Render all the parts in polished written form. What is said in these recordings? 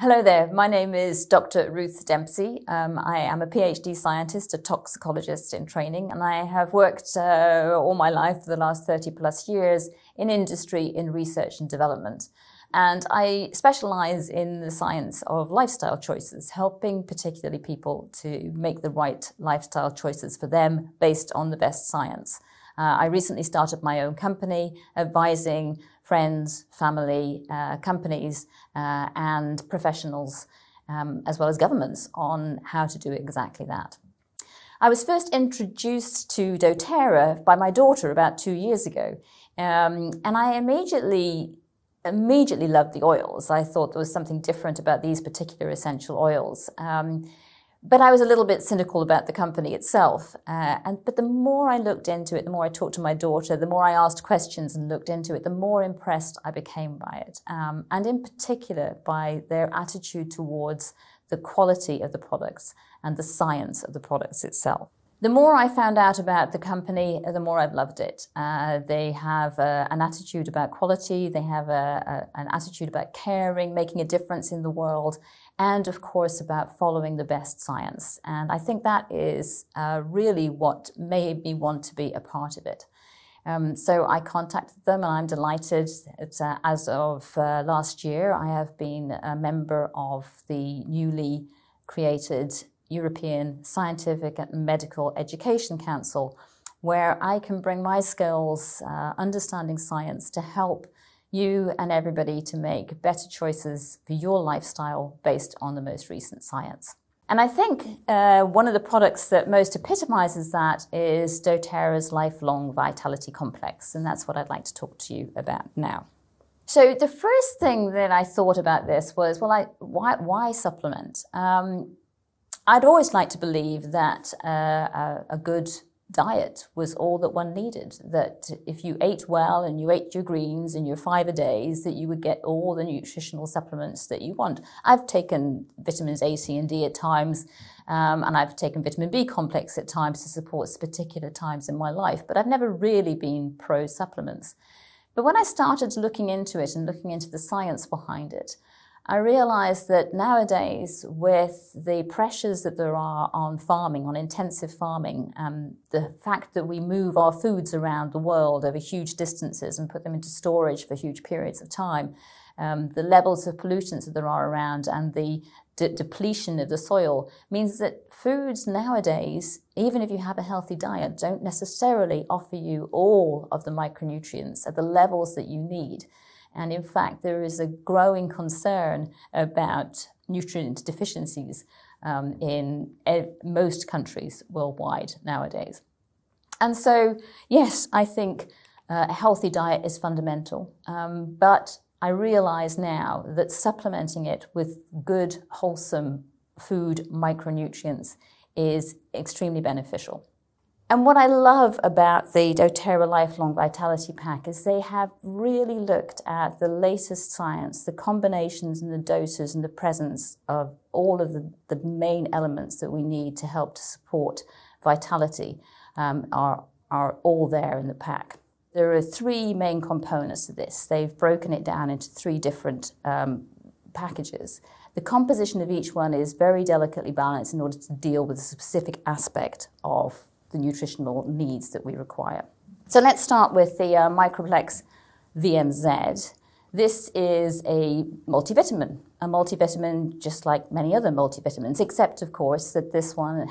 Hello there, my name is Dr. Ruth Dempsey. I am a PhD scientist, a toxicologist in training, and I have worked all my life for the last 30 plus years in industry, in research and development. And I specialize in the science of lifestyle choices, helping particularly people to make the right lifestyle choices for them based on the best science. I recently started my own company advising friends, family, companies and professionals, as well as governments, on how to do exactly that. I was first introduced to doTERRA by my daughter about 2 years ago, and I immediately loved the oils. I thought there was something different about these particular essential oils. But I was a little bit cynical about the company itself. But the more I looked into it, the more I talked to my daughter, the more I asked questions and looked into it, the more impressed I became by it. And in particular by their attitude towards the quality of the products and the science of the products itself. The more I found out about the company, the more I've loved it. They have an attitude about quality, they have an attitude about caring, making a difference in the world, and of course about following the best science. And I think that is really what made me want to be a part of it. So I contacted them, and I'm delighted that as of last year, I have been a member of the newly created European Scientific and Medical Education Council, where I can bring my skills, understanding science, to help you and everybody to make better choices for your lifestyle based on the most recent science. And I think one of the products that most epitomizes that is doTERRA's Lifelong Vitality Complex, and that's what I'd like to talk to you about now. So the first thing that I thought about this was, well, why supplement? I'd always like to believe that a good diet was all that one needed, that if you ate well and you ate your greens and your fibre days, that you would get all the nutritional supplements that you want. I've taken vitamins A, C and D at times, and I've taken vitamin B complex at times to support particular times in my life, but I've never really been pro supplements. But when I started looking into it and looking into the science behind it, I realized that nowadays, with the pressures that there are on farming, on intensive farming, the fact that we move our foods around the world over huge distances and put them into storage for huge periods of time, the levels of pollutants that there are around and the depletion of the soil means that foods nowadays, even if you have a healthy diet, don't necessarily offer you all of the micronutrients at the levels that you need. And in fact, there is a growing concern about nutrient deficiencies in most countries worldwide nowadays. And so, yes, I think a healthy diet is fundamental, but I realize now that supplementing it with good, wholesome food micronutrients is extremely beneficial. And what I love about the doTERRA Lifelong Vitality Pack is they have really looked at the latest science, the combinations and the doses and the presence of all of the main elements that we need to help to support vitality are all there in the pack. There are 3 main components to this. They've broken it down into 3 different packages. The composition of each one is very delicately balanced in order to deal with a specific aspect of the nutritional needs that we require. So let's start with the Microplex VMZ. This is a multivitamin just like many other multivitamins, except of course that this one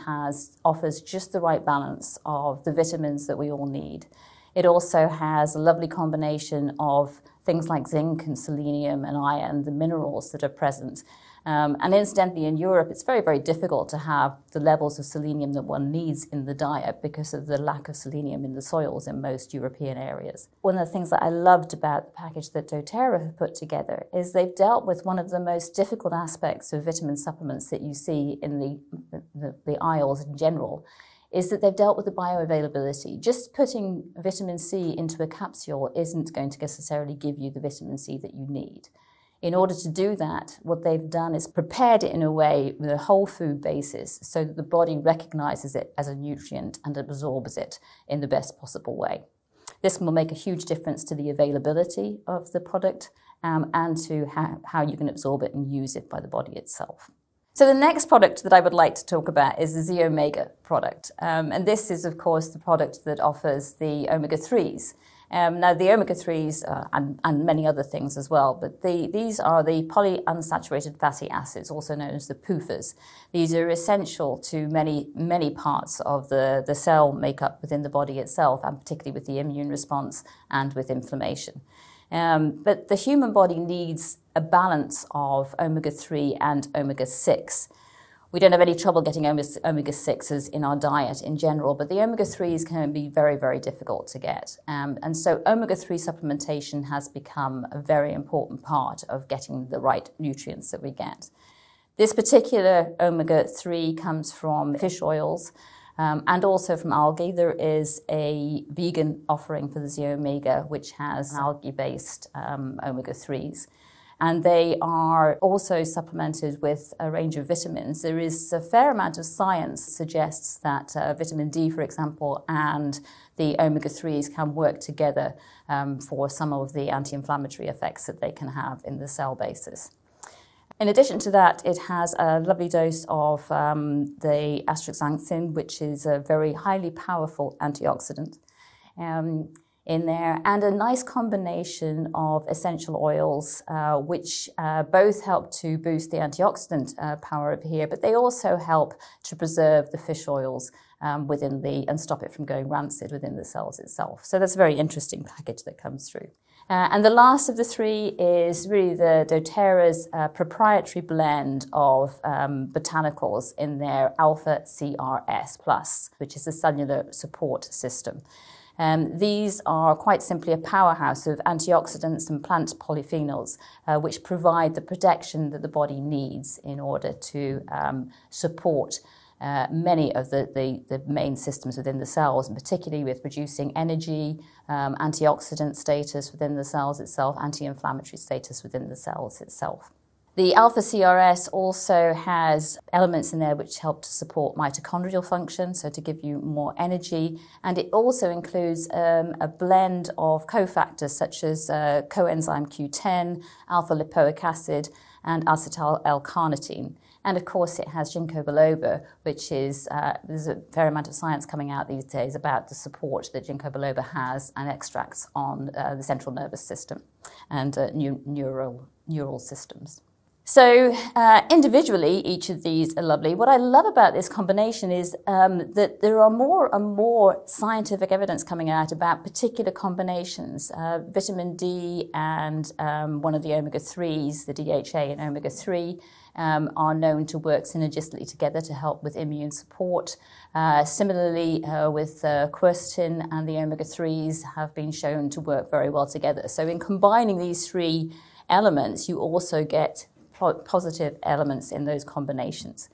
offers just the right balance of the vitamins that we all need. It also has a lovely combination of things like zinc and selenium and iron, the minerals that are present. And incidentally, in Europe, it's very, very difficult to have the levels of selenium that one needs in the diet because of the lack of selenium in the soils in most European areas. One of the things that I loved about the package that doTERRA have put together is they've dealt with one of the most difficult aspects of vitamin supplements that you see in the aisles in general, is that they've dealt with the bioavailability. Just putting vitamin C into a capsule isn't going to necessarily give you the vitamin C that you need. In order to do that, what they've done is prepared it in a way with a whole food basis so that the body recognizes it as a nutrient and absorbs it in the best possible way. This will make a huge difference to the availability of the product and to how you can absorb it and use it by the body itself. So the next product that I would like to talk about is the Z-Omega product. And this is, of course, the product that offers the omega-3s. Now, the omega-3s, and many other things as well, but these are the polyunsaturated fatty acids, also known as the PUFAs. These are essential to many parts of the cell makeup within the body itself, and particularly with the immune response and with inflammation. But the human body needs a balance of omega-3 and omega-6. We don't have any trouble getting omega-6s in our diet in general, but the omega-3s can be very, very difficult to get. And so omega-3 supplementation has become a very important part of getting the right nutrients that we get. This particular omega-3 comes from fish oils, and also from algae. There is a vegan offering for the Z-Omega, which has algae-based omega-3s. And they are also supplemented with a range of vitamins. There is a fair amount of science that suggests that vitamin D, for example, and the omega-3s can work together for some of the anti-inflammatory effects that they can have in the cell basis. In addition to that, it has a lovely dose of the astaxanthin, which is a very highly powerful antioxidant in there, and a nice combination of essential oils, which both help to boost the antioxidant power over here, but they also help to preserve the fish oils within and stop it from going rancid within the cells itself. So that's a very interesting package that comes through. And the last of the three is really the doTERRA's proprietary blend of botanicals in their alpha CRS plus, which is a cellular support system. These are quite simply a powerhouse of antioxidants and plant polyphenols, which provide the protection that the body needs in order to support many of the main systems within the cells, and particularly with reducing energy, antioxidant status within the cells itself, anti-inflammatory status within the cells itself. The alpha CRS also has elements in there which help to support mitochondrial function, so to give you more energy, and it also includes a blend of cofactors such as coenzyme Q10, alpha lipoic acid, and acetyl L-carnitine. And of course it has ginkgo biloba, which is, there's a fair amount of science coming out these days about the support that ginkgo biloba has and extracts on the central nervous system and neural systems. So individually, each of these are lovely. What I love about this combination is that there are more and more scientific evidence coming out about particular combinations. Vitamin D and one of the omega-3s, the DHA and omega-3, are known to work synergistically together to help with immune support. Similarly, with quercetin and the omega-3s have been shown to work very well together. So in combining these three elements, you also get positive elements in those combinations.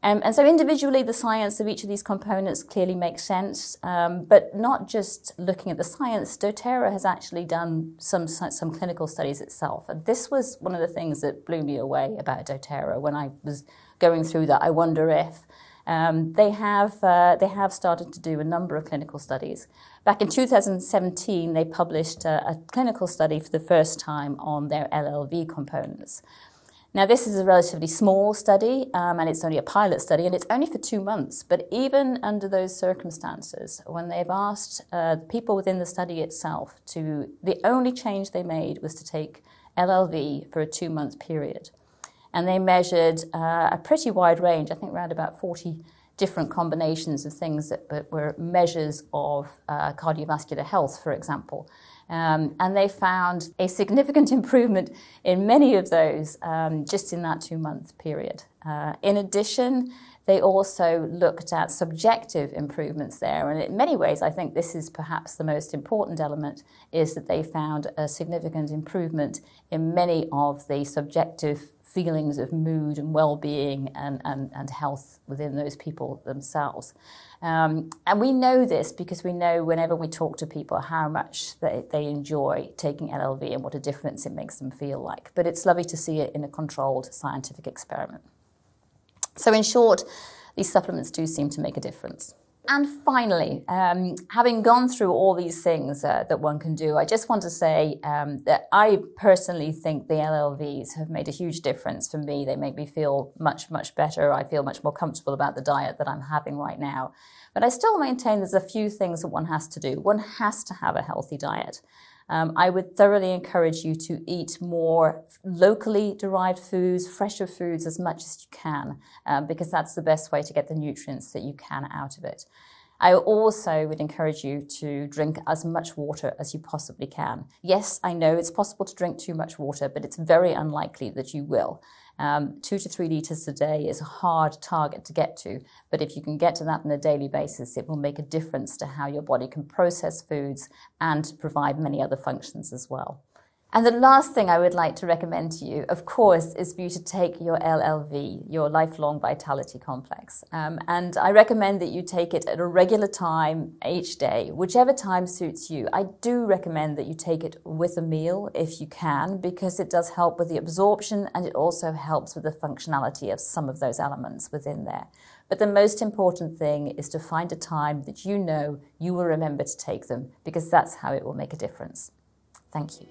And so individually, the science of each of these components clearly makes sense, but not just looking at the science. doTERRA has actually done some clinical studies itself. And this was one of the things that blew me away about doTERRA when I was going through that. I wonder if they have started to do a number of clinical studies. Back in 2017, they published a clinical study for the first time on their LLV components. Now, this is a relatively small study, and it's only a pilot study, and it's only for 2 months. But even under those circumstances, when they've asked people within the study itself the only change they made was to take LLV for a 2-month period. And they measured a pretty wide range, I think around about 40 different combinations of things that were measures of cardiovascular health, for example. And they found a significant improvement in many of those just in that 2-month period. In addition, they also looked at subjective improvements there. And in many ways, I think this is perhaps the most important element, is that they found a significant improvement in many of the subjective feelings of mood and well-being and health within those people themselves. And we know this because we know whenever we talk to people how much they enjoy taking LLV and what a difference it makes them feel like. But it's lovely to see it in a controlled scientific experiment. So in short, these supplements do seem to make a difference. And finally, having gone through all these things that one can do, I just want to say that I personally think the LLVs have made a huge difference for me. They make me feel much, much better. I feel much more comfortable about the diet that I'm having right now. But I still maintain there's a few things that one has to do. One has to have a healthy diet. I would thoroughly encourage you to eat more locally derived foods, fresher foods as much as you can, because that's the best way to get the nutrients that you can out of it. I also would encourage you to drink as much water as you possibly can. Yes, I know it's possible to drink too much water, but it's very unlikely that you will. 2 to 3 litres a day is a hard target to get to, but if you can get to that on a daily basis, it will make a difference to how your body can process foods and provide many other functions as well. And the last thing I would like to recommend to you, of course, is for you to take your LLV, your Lifelong Vitality Complex. And I recommend that you take it at a regular time each day, whichever time suits you. I do recommend that you take it with a meal if you can, because it does help with the absorption and it also helps with the functionality of some of those elements within there. But the most important thing is to find a time that you know you will remember to take them, because that's how it will make a difference. Thank you.